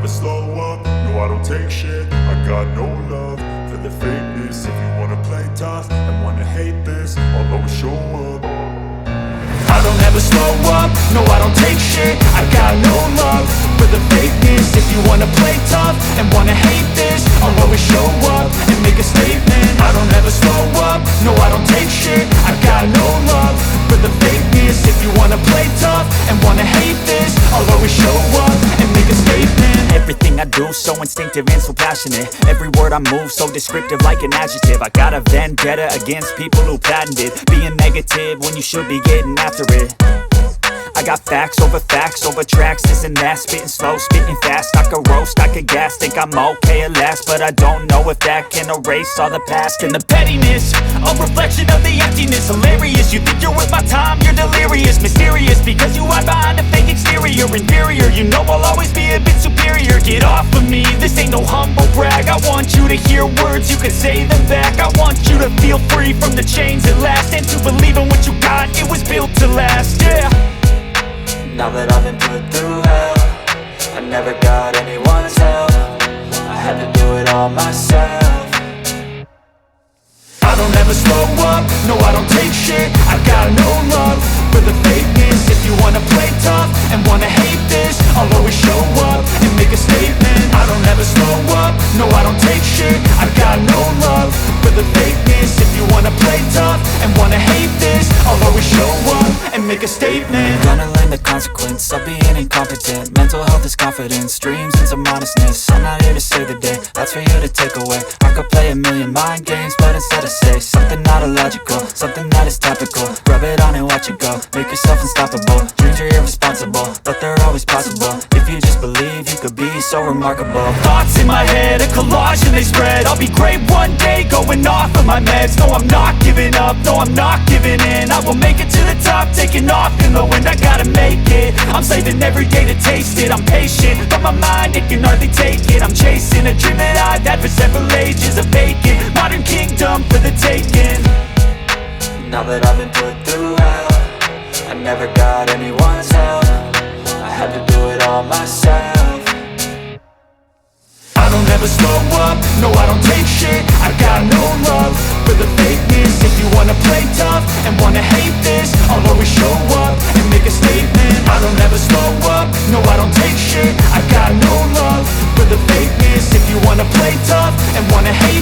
slow up, no I don't take shit. I got no love for the fakeness. If you wanna play tough and wanna hate this, I'll always show up. I don't ever slow up, no I don't take shit. I got no love for the fakeness. If you wanna play tough and wanna hate this, I'll always show up and make a statement. I don't ever slow up, no I don't take shit. I got no love for the fakeness. If you wanna play tough and wanna hate this, I'll always show up and make a statement. Everything I do so instinctive and so passionate. Every word I move so descriptive like an adjective. I got a vendetta against people who patented being negative when you should be getting after it. I got facts over tracks, this and that. Spitting slow, spitting fast, I could roast, I could gas. Think I'm okay at last, but I don't know if that can erase all the past. And the pettiness, a reflection of the emptiness. Hilarious, you think you're worth my time, you're delirious. Mysterious, because you hide behind a fake exterior. Inferior, you know I'll always be a bit superior. Get off of me, this ain't no humble brag. I want you to hear words, you can say them back. I want you to feel free from the chains at last, and to believe in what you got, it was built to last, yeah. Now that I've been put through hell, I never got anyone's help. I had to do it all myself. I don't ever slow up, no I don't take shit. I got no love for the fakeness. If you wanna play tough and wanna hate this, I'll always show up and make a statement. I don't ever slow up, no I don't take shit. I got no love for the fakeness. If you wanna play tough and wanna hate this, I'll always show up and make a statement. Gonna learn the consequence of being incompetent. Mental health is confidence, dreams and some honestness. I'm not here to save the day, that's for you to take away. I could play a million mind games, but instead I say something not illogical, something that is topical. Rub it on and watch it go, make yourself unstoppable. Dreams are irresponsible, but they're always possible. If you just believe, you could be so remarkable. Thoughts in my head, a collage and they spread. I'll be great one day, going off of my meds. No, I'm not giving up, no, I'm not giving in. I will make it to the top, taking off in the wind. I gotta make it, I'm saving every day to taste it. I'm patient, but my mind, it can hardly take it. I'm chasing a dream that I've had for several ages. A vacant, modern kingdom for the taking. Now that I've been put through hell, I never got anyone's help. I had to do it all myself. I don't ever slow up, no I don't take shit. I got no love for the fakeness. If you wanna play tough and wanna hate this, I'll always show up and make a statement. I don't ever slow up, no I don't take shit. I got no love for the fakeness. If you wanna play tough and wanna hate